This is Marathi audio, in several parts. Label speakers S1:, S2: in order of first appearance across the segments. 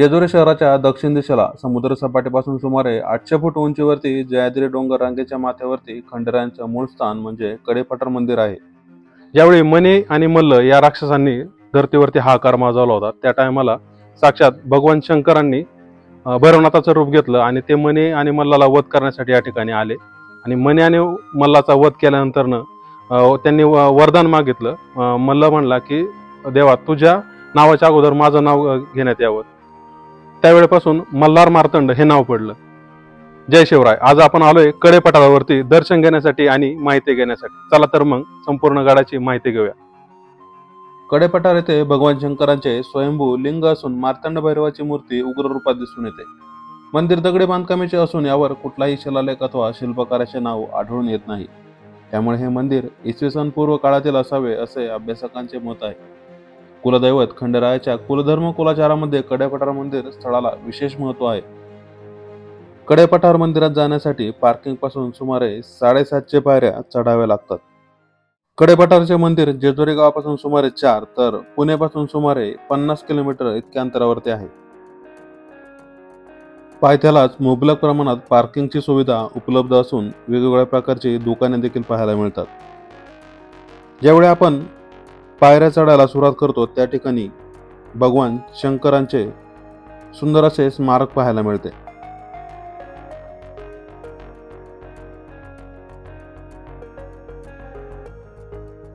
S1: जेजुरी शहराच्या दक्षिण दिशेला समुद्र सपाटीपासून सुमारे 800 फूट उंचीवरती जयाद्री डोंगर रांगेच्या माथ्यावरती खंडेरायांचं मूळ स्थान म्हणजे कडेपठार मंदिर आहे। ज्यावेळी मणी आणि मल्ल या राक्षसांनी धर्तीवरती हाहाकार माजवला होता त्या टायमाला साक्षात भगवान शंकरांनी भैरवनाथाचं रूप घेतलं आणि ते मणी आणि मल्लाला वध करण्यासाठी या ठिकाणी आले आणि मणी आणि मल्लाचा वध केल्यानंतर त्यांनी वरदान मागितलं। मल्ल म्हणला की देवा तुझ्या नावाच्या अगोदर माझं नाव घेण्यात यावं। त्यावेळेपासून मल्हार मार्तंड हे नाव पडलं। जय शिवराय। आज आपण आलोय कडेपठारावरती दर्शन घेण्यासाठी आणि माहिती घेण्यासाठी। चला तर मग संपूर्ण गडाची माहिती घेऊया। कडेपठार येथे भगवान शंकरांचे स्वयंभू लिंग असून मार्तंड भैरवाची मूर्ती उग्र रूपात दिसून येते। मंदिर दगडी बांधकामाचे असून यावर कुठलाही शिलालेख अथवा शिल्पकाराचे नाव आढळून येत नाही। त्यामुळे हे मंदिर इसवी सन पूर्व काळातील असावे असे अभ्यासकांचे मत आहे। कुलदैवत खंडेरायाच्या कुलधर्म कुलाचारामध्ये कडेपठार मंदिर स्थळाला विशेष महत्व आहे। कडेपठार मंदिरात जाण्यासाठी पार्किंग पासून सुमारे 750 पायऱ्या चढाव्या लागतात। कडेपठारचे मंदिर जेजुरी गावापासून सुमारे 4 तर पुण्यापासून सुमारे 50 किलोमीटर इतक्या अंतरावरती आहे। पायथ्यालाच मुबलक प्रमाणात पार्किंगची सुविधा उपलब्ध असून वेगवेगळ्या प्रकारची दुकाने देखील पाहायला मिळतात। ज्यावेळी आपण पायऱ्या चढायला सुरुवात करतो त्या ठिकाणी भगवान शंकरांचे सुंदर असे स्मारक पाहायला मिळते।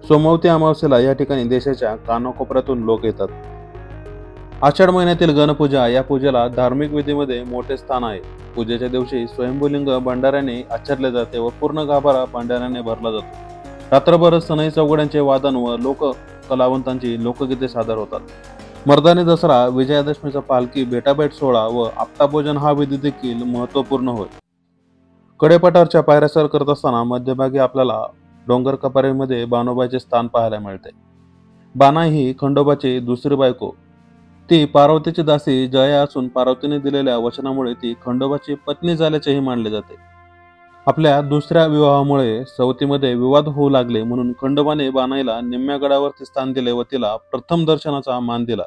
S1: सोमवती अमावस्येला या ठिकाणी देशाच्या कानाकोपऱ्यातून लोक येतात। आषाढ महिन्यातील गणपूजा या पूजेला धार्मिक विधीमध्ये मोठे स्थान आहे। पूजेच्या दिवशी स्वयंभूलिंग भंडाऱ्याने आचरले जाते व पूर्ण गाभारा भंडाऱ्याने भरला जातो। रात्रभर सनई चौघड्यांचे वादन व लोक कलावंतांची लोकगीते सादर होतात। मर्दानी दसरा, विजयादशमीचा पालखी भेटाभेट सोहळा व आपटाभोजन हा विधी देखील महत्वपूर्ण होय। कडेपठारच्या पायऱ्या सर करत असताना मध्यभागी आपल्याला डोंगर कपारीमध्ये बानोबाचे स्थान पाहायला मिळते। बाना ही खंडोबाची दुसरी बायको। ती पार्वतीची दासी जया असून पार्वतीने दिलेल्या वचनामुळे ती खंडोबाची पत्नी झाल्याचेही मानले जाते। आपल्या दुसऱ्या विवाहामुळे सवतीमध्ये विवाद होऊ लागले म्हणून खंडोबाने बानाईला निम्म्या गडावरती स्थान दिले व तिला प्रथम दर्शनाचा मान दिला।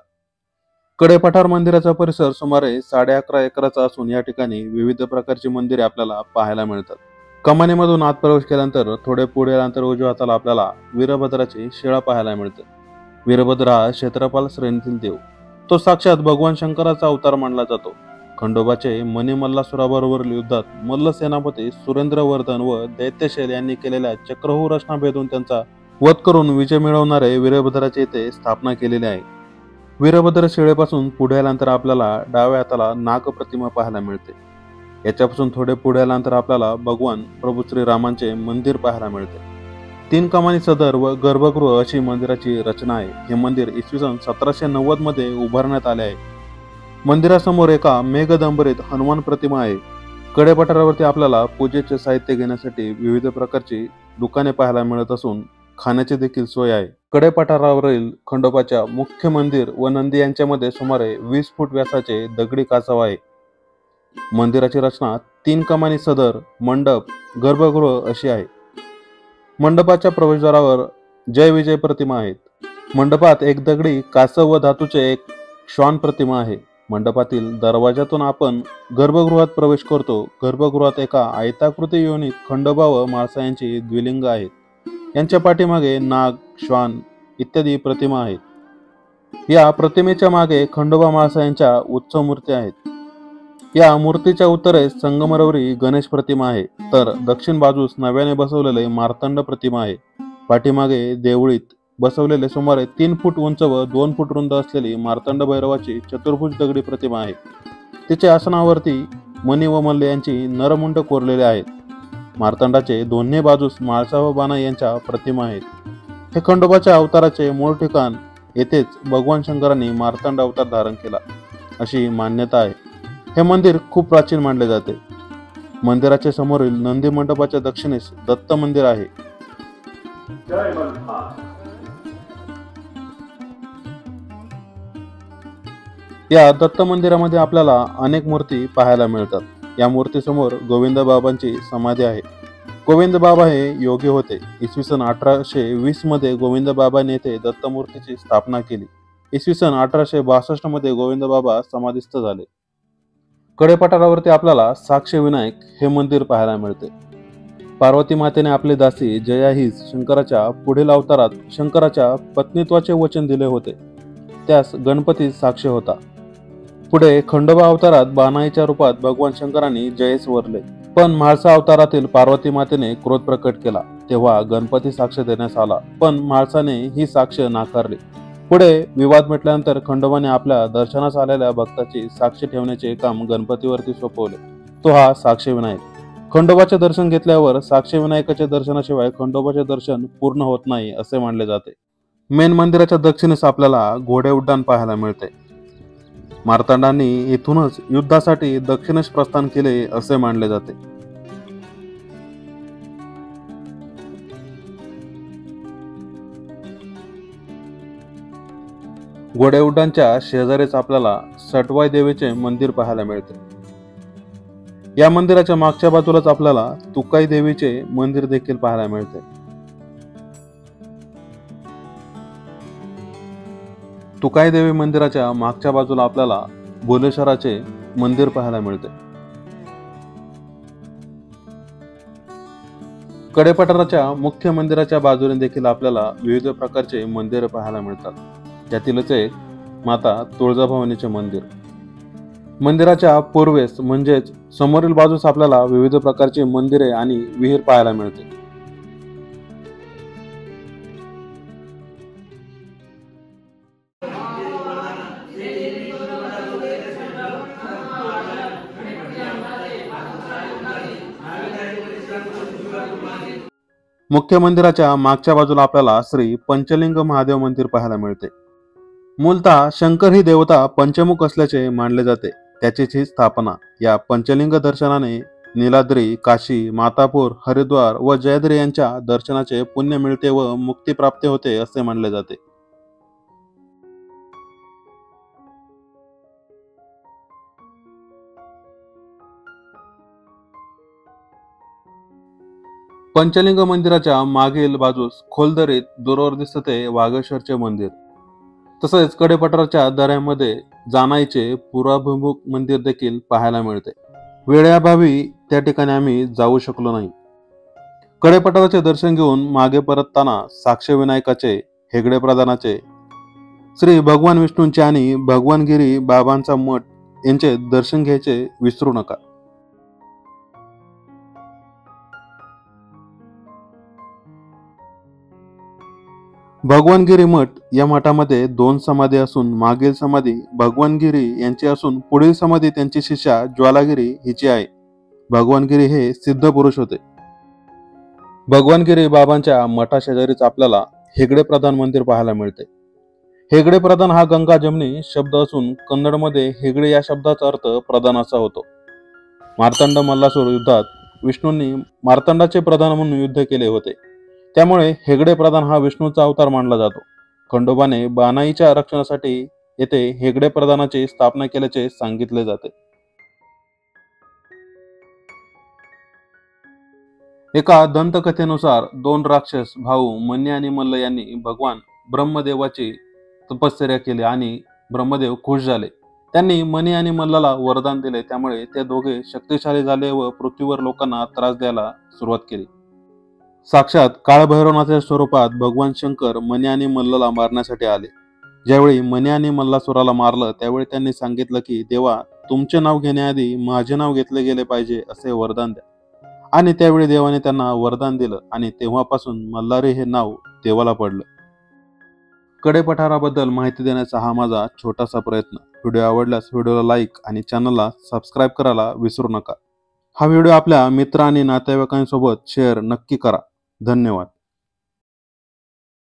S1: कडेपठार मंदिराचा परिसर सुमारे 11.5 एकराचा असून या ठिकाणी विविध प्रकारची मंदिरे आपल्याला पाहायला मिळतात। कमानीमधून आत प्रवेश केल्यानंतर थोडे पुढे गेल्यानंतर उजव्या हाताला आपल्याला वीरभद्राची शिळा पाहायला मिळते। वीरभद्र हा क्षेत्रपाल श्रेणीतील देव। तो साक्षात भगवान शंकराचा अवतार मानला जातो। खंडोबाचे मणिमल्लासुराबरोबरील युद्धात मल्ल सेनापती सुरेंद्रवर्धन व दैत्यशैल यांनी केलेल्या चक्रव्यूह रचना भेदून त्यांचा वध करून विजय मिळवणारे वीरभद्राची येथे स्थापना केलेली आहे। वीरभद्र शिळेपासून पुढे आल्यानंतर आपल्याला डाव्या हाताला नाग प्रतिमा पाहायला मिळते। याच्यापासून थोडे पुढे आल्यानंतर आपल्याला भगवान प्रभू श्रीरामांचे मंदिर पाहायला मिळते। 3 कमानी सदर व गर्भगृह अशी मंदिराची रचना आहे। हे मंदिर इसवी सन 1790 मध्ये उभारण्यात आले आहे। मंदिरासमोर एका मेघदंबरीत हनुमान प्रतिमा आहे। कडेपठारावरती आपल्याला पूजेचे साहित्य घेण्यासाठी विविध प्रकारची दुकाने पाहायला मिळत असून खाण्याची देखील सोय आहे। कडेपठारावरील खंडोबाच्या मुख्य मंदिर व नंदी यांच्यामध्ये सुमारे 20 फूट व्यासाचे दगडी कासव आहे। मंदिराची रचना 3 कमानी सदर, मंडप, गर्भगृह अशी आहे। मंडपाच्या प्रवेशद्वारावर जय विजय प्रतिमा आहेत। मंडपात एक दगडी कासव व धातूचे एक श्वान प्रतिमा आहे। मंडपातील दरवाजातून आपण गर्भगृहात प्रवेश करतो। गर्भगृहात एका आयताकृती योनीत खंडोबा व म्हाळसा यांची द्विलिंग आहेत। यांच्या पाठीमागे नाग, श्वान इत्यादी प्रतिमा आहेत। या प्रतिमेच्या मागे खंडोबा म्हाळसा यांच्या उत्सव मूर्ती आहेत। या मूर्तीच्या उत्तरेस संगमरवरी गणेश प्रतिमा आहे तर दक्षिण बाजूस नव्याने बसवलेले मार्तंड प्रतिमा आहे। पाठीमागे देवळीत बसवलेले सुमारे 3 फूट उंच व 2 फूट रुंद असलेली मार्तंड भैरवाची चतुर्भुज दगडी प्रतिमा आहे। तिच्या आसनावरती मणी व मल्ल यांची नरमुंड कोरलेले आहेत। मार्तंडाचे दोन्ही बाजूस म्हाळसा व बाना यांच्या प्रतिमा आहेत। हे खंडोबाच्या अवताराचे मूळ ठिकाण येथेच भगवान शंकरांनी मार्तंड अवतार धारण केला अशी मान्यता आहे। हे मंदिर खूप प्राचीन मानले जाते। मंदिराच्या समोरील नंदी मंडपाच्या दक्षिणेस दत्त मंदिर आहे। या दत्त मंदिरामध्ये आपल्याला अनेक मूर्ती पाहायला मिळतात। या मूर्तीसमोर गोविंद बाबांची समाधी आहे। गोविंद बाबा हे योगी होते। इसवी सन 1820 मध्ये गोविंद बाबांनी येथे दत्तमूर्तीची स्थापना केली। इसवी सन 1862 मध्ये गोविंदबाबा समाधिस्थ झाले. कडेपठारावरती आपल्याला साक्ष विनायक हे मंदिर पाहायला मिळते. पार्वती मातेने आपली दासी जया हिस शंकराच्या पुढील अवतारात शंकराच्या पत्नीत्वाचे वचन दिले होते, त्यास गणपती साक्ष होता. पुढे खंडोबा अवतारात बाणाईच्या रूपात भगवान शंकरांनी जयेस वरले, पण म्हाळसा अवतारातील पार्वती मातेने क्रोध प्रकट केला तेव्हा गणपती साक्ष देण्यास आला, पण म्हाळसाने ही साक्ष नाकारली. पुढे विवाद मिटल्यानंतर खंडोबाने आपल्या दर्शनास आलेल्या भक्ताची साक्ष ठेवण्याचे काम गणपतीवरती सोपवले, तो हा साक्ष विनायक. खंडोबाचे दर्शन घेतल्यावर साक्ष विनायकाच्या दर्शनाशिवाय खंडोबाचे दर्शन पूर्ण होत नाही असे मानले जाते. मेन मंदिराच्या दक्षिणेस आपल्याला घोडे उड्डाण पाहायला मिळते. मार्तंडांनी येथूनच युद्धासाठी दक्षिणेस प्रस्थान केले असे मानले जाते. घोडे उड्डाणच्या शेजारीच आपल्याला सटवाई देवीचे मंदिर पाहायला मिळते. या मंदिराच्या मागच्या बाजूलाच आपल्याला तुकाई देवीचे मंदिर देखील पाहायला मिळते. तुकाई देवी मंदिराच्या मागच्या बाजूला आपल्याला भोलेश्वराचे मंदिर पाहायला मिळते. कडेपठाराच्या मुख्य मंदिराच्या बाजूने देखील आपल्याला विविध प्रकारचे मंदिर पाहायला मिळतात, त्यातीलच एक माता तुळजाभवानीचे मंदिर. मंदिराच्या पूर्वेस म्हणजेच समोरील बाजूस आपल्याला विविध प्रकारचे मंदिरे आणि विहीर पाहायला मिळते. मुख्य मंदिराच्या मागच्या बाजूला आपल्याला श्री पंचलिंग महादेव मंदिर पाहायला मिळते. मूलतः शंकर ही देवता पंचमुख असल्याचे मानले जाते. त्याचीच ही स्थापना या पंचलिंग दर्शनाने नीलाद्री, काशी, मातापूर, हरिद्वार व जयद्री यांच्या दर्शनाचे पुण्य मिळते व मुक्ती प्राप्त होते असे मानले जाते. पंचलिंग मंदिराच्या मागील बाजूस खोलदरीत दूरवर दिसते वाघेश्वरचे मंदिर. तसेच कडेपठाराच्या दऱ्यामध्ये जानाईचे पुराभिमुख मंदिर देखील पाहायला मिळते. वेळेअभावी त्या ठिकाणी आम्ही जाऊ शकलो नाही. कडेपठाराचे दर्शन घेऊन मागे परतताना साक्ष विनायकाचे, हेगडे प्रधानाचे, श्री भगवान विष्णूंचे आणि भगवानगिरी बाबांचा मठ यांचे दर्शन घ्यायचे विसरू नका. भगवानगिरी मठ या मठामध्ये 2 समाधी असून मागील समाधी भगवानगिरी यांची असून पुढील समाधी त्यांची शिष्या ज्वालागिरी हिची आहे. भगवानगिरी हे सिद्ध पुरुष होते. भगवानगिरी बाबांच्या मठाशेजारीच आपल्याला हेगडे प्रधान मंदिर पाहायला मिळते. हेगडे प्रधान हा गंगा जमनी शब्द असून कन्नडमध्ये हेगडे या शब्दाचा अर्थ प्रधान असा होतो. मार्तंड मल्लासूर युद्धात विष्णूंनी मार्तंडाचे प्रधान म्हणून युद्ध केले होते, त्यामुळे हेगडे प्रधान हा विष्णूचा अवतार मानला जातो. खंडोबाने बाणाईच्या रक्षणासाठी येथे हेगडे प्रधानाची स्थापना केल्याचे सांगितले जाते. एका दंतकथेनुसार 2 राक्षस भाऊ मन्य आणि मल्ल यांनी भगवान ब्रह्मदेवाची तपश्चर्या केली आणि ब्रह्मदेव खुश झाले. त्यांनी मनी आणि मल्लाला वरदान दिले, त्यामुळे ते दोघे शक्तिशाली झाले व पृथ्वीवर लोकांना त्रास द्यायला सुरुवात केली. साक्षात काळभैरवनाथाच्या स्वरूपात भगवान शंकर मनी आणि मल्लाला मारण्यासाठी आले. ज्यावेळी मनी आणि मल्लासुराला मारलं त्यावेळी त्यांनी सांगितलं की देवा, तुमचे नाव घेण्याआधी माझे नाव घेतले गेले पाहिजे असे वरदान द्या. आणि त्यावेळी देवाने त्यांना वरदान दिलं आणि तेव्हापासून मल्हारी हे नाव देवाला पडलं. कडेपठाराबद्दल माहिती देण्याचा हा माझा छोटासा प्रयत्न. व्हिडिओ आवडल्यास व्हिडिओला लाईक आणि चॅनलला सबस्क्राईब करायला विसरू नका. हा व्हिडिओ आपल्या मित्र आणि नातेवाईकांसोबत शेअर नक्की करा. धन्यवाद.